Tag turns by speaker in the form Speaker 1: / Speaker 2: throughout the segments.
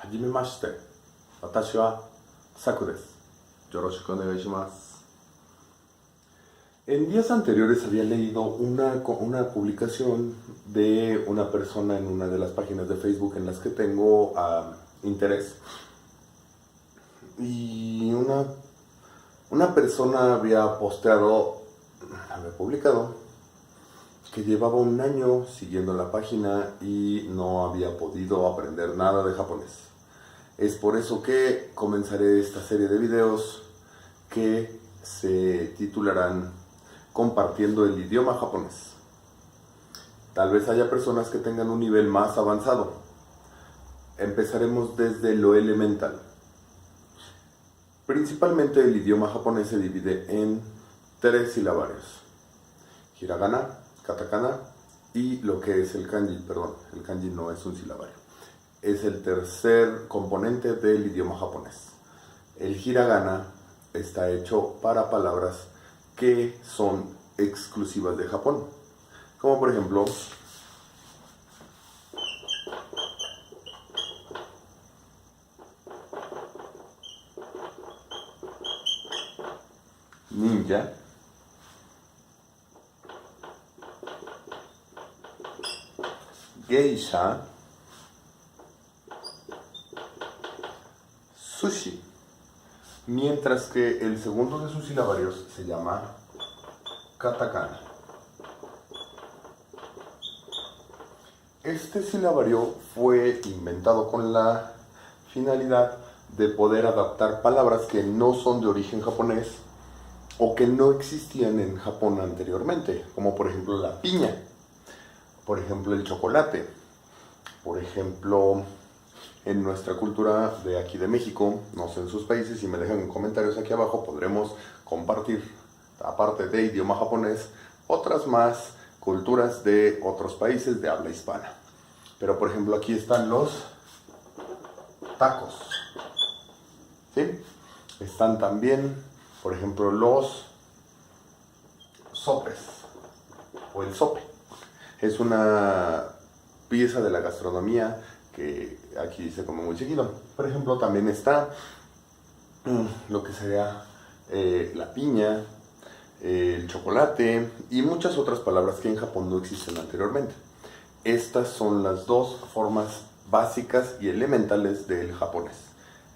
Speaker 1: はじめまして。私はサクです。よろしくお願いします。En días anteriores había leído una publicación de una persona en una de las páginas de Facebook en las que tengo interés. Y una persona había publicado que llevaba un año siguiendo la página y no había podido aprender nada de japonés. Es por eso que comenzaré esta serie de videos que se titularán Compartiendo el idioma japonés. Tal vez haya personas que tengan un nivel más avanzado. Empezaremos desde lo elemental. Principalmente el idioma japonés se divide en 3 silabarios: hiragana, katakana y lo que es el kanji. Perdón, el kanji no es un silabario. Es el tercer componente del idioma japonés. El hiragana está hecho para palabras que son exclusivas de Japón, como por ejemplo ninja, geisha, sushi, mientras que el segundo de sus silabarios se llama katakana. Este silabario fue inventado con la finalidad de poder adaptar palabras que no son de origen japonés o que no existían en Japón anteriormente, como por ejemplo la piña, por ejemplo el chocolate, por ejemplo en nuestra cultura de aquí de México, no sé en sus países, si me dejan en comentarios aquí abajo podremos compartir, aparte de idioma japonés, otras más culturas de otros países de habla hispana. Pero por ejemplo aquí están los tacos, ¿sí? Están también, por ejemplo, los sopes o el sope. Es una pieza de la gastronomía que aquí se come muy seguido. Por ejemplo, también está lo que sería la piña, el chocolate y muchas otras palabras que en Japón no existen anteriormente. Estas son las dos formas básicas y elementales del japonés.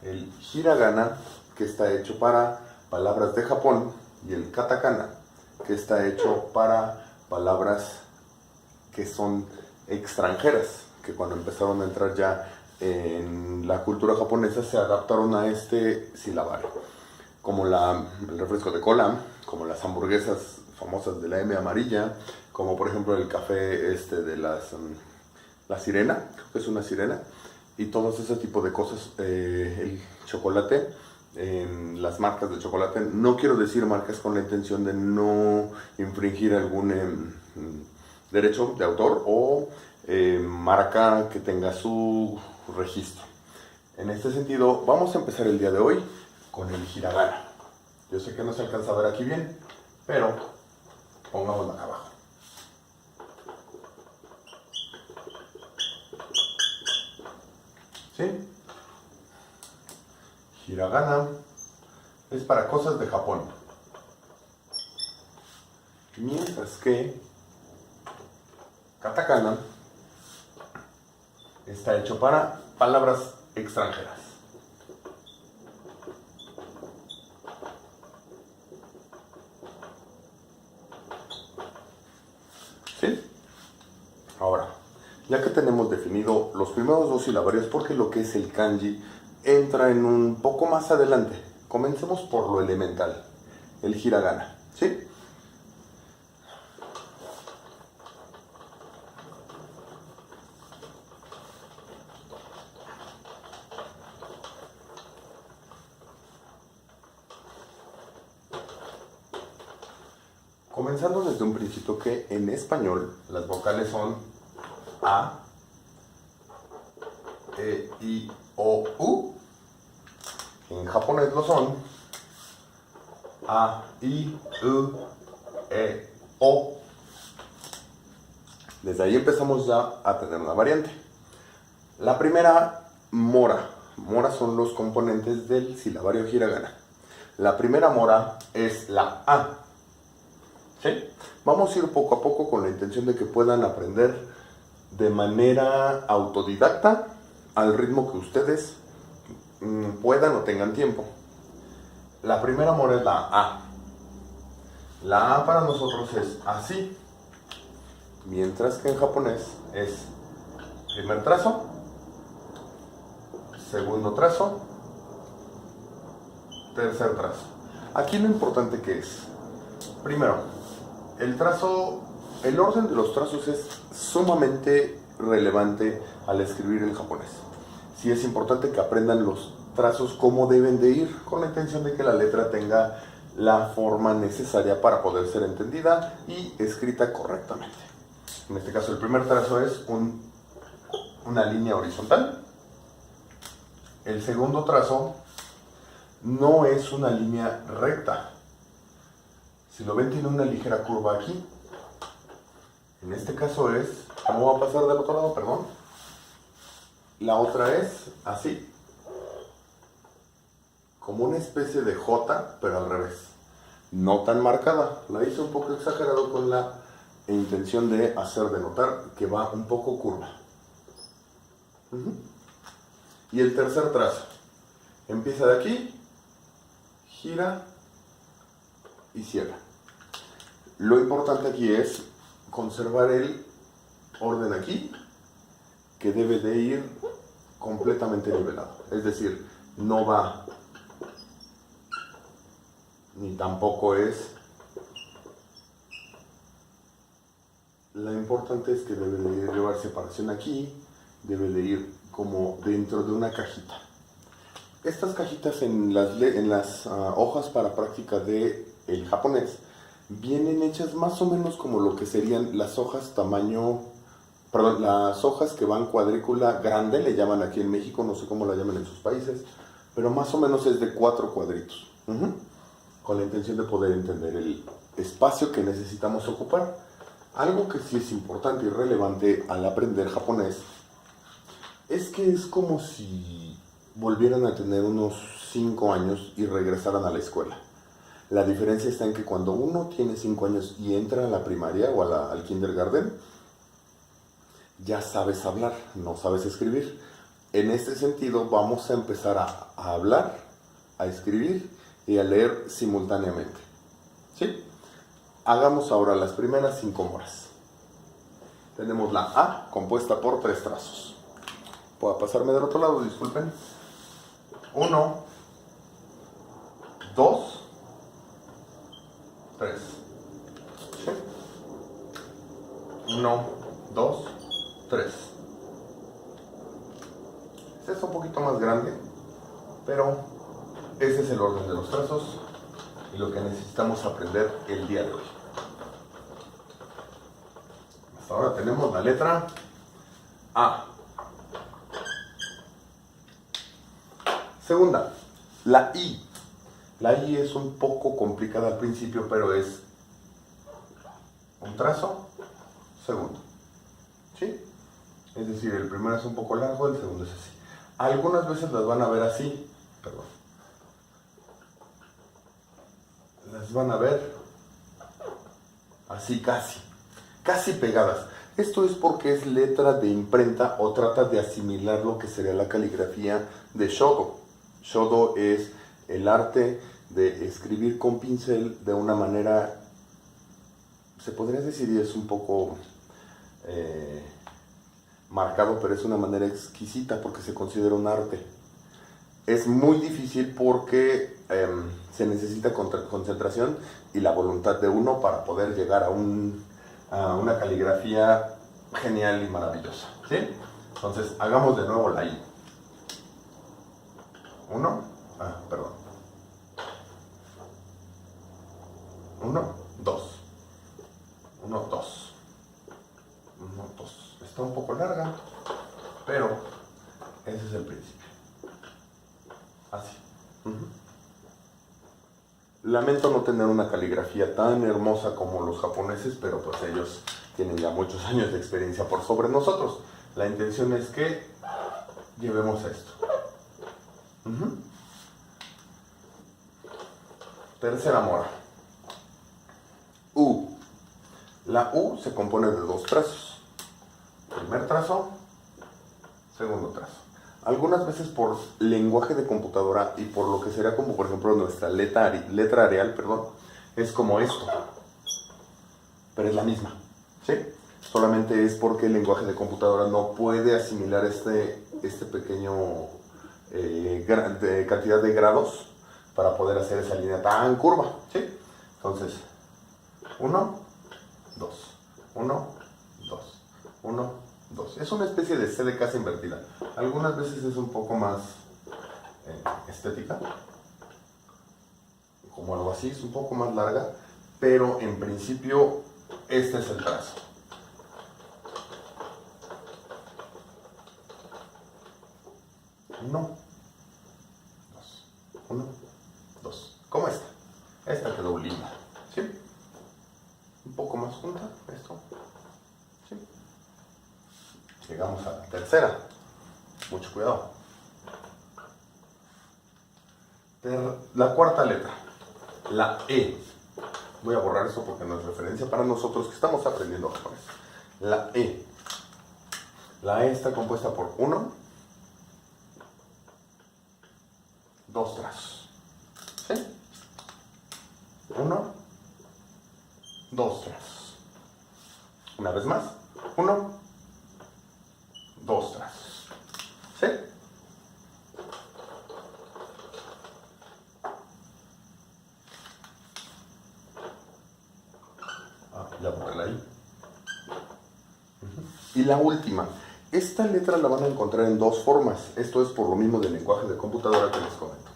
Speaker 1: El hiragana, que está hecho para palabras de Japón, y el katakana, que está hecho para palabras que son extranjeras, que cuando empezaron a entrar ya en la cultura japonesa se adaptaron a este silabario, como el refresco de cola, como las hamburguesas famosas de la M amarilla, como por ejemplo el café de la sirena, creo que es una sirena, y todos ese tipo de cosas, el chocolate, las marcas de chocolate, no quiero decir marcas con la intención de no infringir algún derecho de autor o marca que tenga su registro. En este sentido, vamos a empezar el día de hoy con el hiragana. Yo sé que no se alcanza a ver aquí bien, pero pongámoslo acá abajo. ¿Sí? Hiragana es para cosas de Japón, mientras que katakana está hecho para palabras extranjeras. ¿Sí? Ahora, ya que tenemos definido los primeros dos silabarios, porque lo que es el kanji entra en un poco más adelante. Comencemos por lo elemental, el hiragana, ¿sí? Comenzando desde un principio que en español las vocales son A, E, I, O, U. En japonés lo son A, I, U, E, O. Desde ahí empezamos ya a tener una variante. La primera, mora, Moras son los componentes del silabario hiragana. La primera mora es la A. ¿Sí? Vamos a ir poco a poco con la intención de que puedan aprender de manera autodidacta al ritmo que ustedes puedan o tengan tiempo. La primera mora es la A. La A para nosotros es así, mientras que en japonés es primer trazo, segundo trazo, tercer trazo. Aquí lo importante que es, primero, el orden de los trazos es sumamente relevante al escribir en japonés. Sí es importante que aprendan los trazos cómo deben de ir, con la intención de que la letra tenga la forma necesaria para poder ser entendida y escrita correctamente. En este caso el primer trazo es una línea horizontal. El segundo trazo no es una línea recta. Si lo ven, tiene una ligera curva aquí. En este caso es, ¿cómo va a pasar del otro lado? Perdón. La otra es así, como una especie de J, pero al revés. No tan marcada. La hice un poco exagerado con la intención de hacer de notar que va un poco curva. Y el tercer trazo empieza de aquí, gira y cierra. Lo importante aquí es conservar el orden aquí, que debe de ir completamente nivelado. Es decir, no va ni tampoco es. Lo importante es que debe de llevar separación aquí, debe de ir como dentro de una cajita. Estas cajitas en las hojas para práctica de el japonés vienen hechas más o menos como lo que serían las hojas las hojas que van cuadrícula grande, le llaman aquí en México, no sé cómo la llaman en sus países, pero más o menos es de 4 cuadritos, con la intención de poder entender el espacio que necesitamos ocupar. Algo que sí es importante y relevante al aprender japonés es que es como si volvieran a tener unos 5 años y regresaran a la escuela. La diferencia está en que cuando uno tiene 5 años y entra a la primaria o al kindergarten, ya sabes hablar, no sabes escribir. En este sentido vamos a empezar a hablar, a escribir y a leer simultáneamente. ¿Sí? Hagamos ahora las primeras 5 moras. Tenemos la A compuesta por 3 trazos. Puedo pasarme del otro lado, disculpen. 1, 2, 3. 1, 2, 3. Este es un poquito más grande, pero ese es el orden de los trazos y lo que necesitamos aprender el día de hoy. Hasta ahora tenemos la letra A. Segunda, la I. La I es un poco complicada al principio, pero es un trazo, segundo. ¿Sí? Es decir, el primero es un poco largo, el segundo es así. Algunas veces las van a ver así, perdón. Las van a ver así casi pegadas. Esto es porque es letra de imprenta o trata de asimilar lo que sería la caligrafía de Shodo. Shodo es el arte de escribir con pincel de una manera, se podría decir, y es un poco marcado, pero es una manera exquisita porque se considera un arte. Es muy difícil porque se necesita concentración y la voluntad de uno para poder llegar a una caligrafía genial y maravillosa. ¿Sí? Entonces, hagamos de nuevo la I. 1, 2. 1, 2. 1, 2. Está un poco larga, pero ese es el principio. Así. Lamento no tener una caligrafía tan hermosa como los japoneses, pero pues ellos tienen ya muchos años de experiencia por sobre nosotros. La intención es que llevemos esto. Ujú. Tercera mora. U. La U se compone de dos trazos. Primer trazo, segundo trazo. Algunas veces por lenguaje de computadora y por lo que sería como por ejemplo nuestra letra Arial, perdón, es como esto. Pero es la misma, ¿sí? Solamente es porque el lenguaje de computadora no puede asimilar este pequeño cantidad de grados para poder hacer esa línea tan curva, ¿sí? Entonces, 1, 2, 1, 2, 1, 2. Es una especie de C de casa invertida. Algunas veces es un poco más estética, como algo así, es un poco más larga, pero en principio este es el trazo. Uno, dos, 1, 2. ¿Cómo está? Esta quedó linda, ¿sí? Un poco más junta, esto, ¿sí? Llegamos a la tercera. Mucho cuidado. La cuarta letra, la E. Voy a borrar eso porque no es referencia para nosotros que estamos aprendiendo japonés. La E. La E está compuesta por 1, 2 trazos. ¿Sí? 1, 2 trazos. Una vez más. 1, 2 trazos. ¿Sí? Ya borré la I. Y la última. Esta letra la van a encontrar en dos formas. Esto es por lo mismo del lenguaje de computadora que les comento.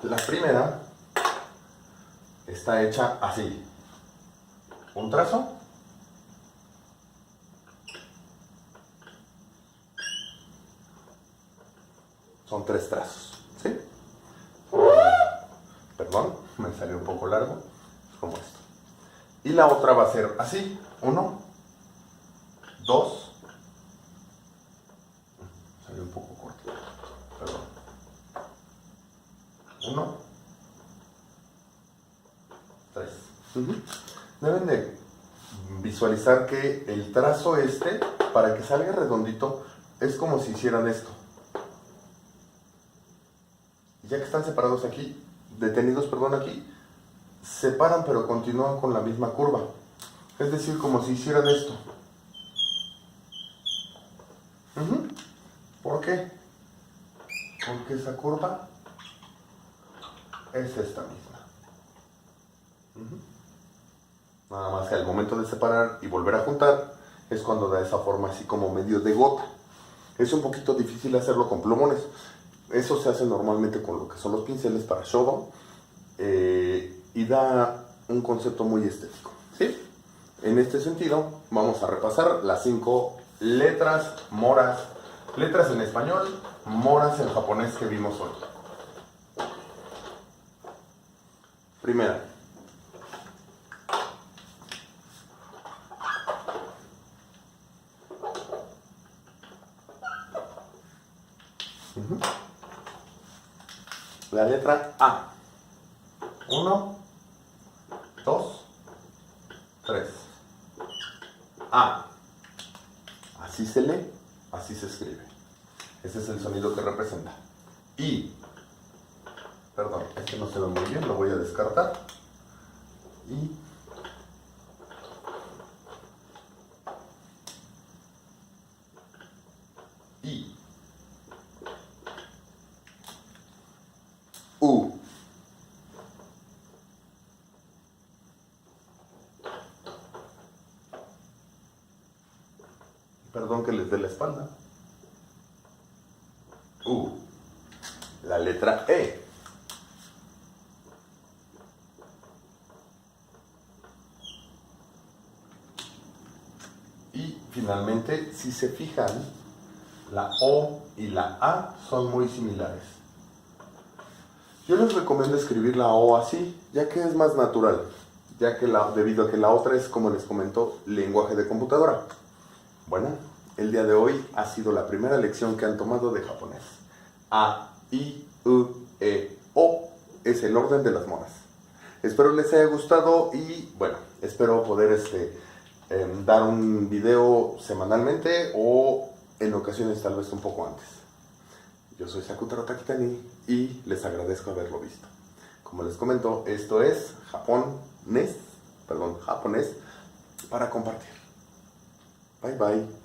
Speaker 1: La primera está hecha así. Un trazo. Son 3 trazos. ¿Sí? Perdón, me salió un poco largo. Como esto. Y la otra va a ser así. 1, 2. Salió un poco corto. Perdón. 1, 3. Deben de visualizar que el trazo para que salga redondito, es como si hicieran esto. Ya que están separados aquí, detenidos, perdón, aquí, separan pero continúan con la misma curva. Es decir, como si hicieran esto. ¿Por qué? Porque esa curva es esta misma. Nada más que al momento de separar y volver a juntar es cuando da esa forma así como medio de gota. Es un poquito difícil hacerlo con plumones. Eso se hace normalmente con lo que son los pinceles para shodo y da un concepto muy estético, ¿sí? En este sentido vamos a repasar las 5 letras moras, letras en español, moras en japonés que vimos hoy. Primera. La letra A. 1, 2, 3. A. Así se lee, así se escribe. Ese es el sonido que representa. I. Perdón, es que no se ve muy bien, lo voy a descartar. I. I. U. Perdón que les dé la espalda. U. La letra E. Y finalmente, si se fijan, la O y la A son muy similares. Yo les recomiendo escribir la O así, ya que es más natural, debido a que la otra es, como les comento, lenguaje de computadora. Bueno, el día de hoy ha sido la primera lección que han tomado de japonés. A I, U, E, O es el orden de las monas. Espero les haya gustado y bueno, espero poder dar un video semanalmente o en ocasiones tal vez un poco antes. Yo soy Sakutaro Takitani y les agradezco haberlo visto. Como les comento, esto es japonés para compartir. Bye bye.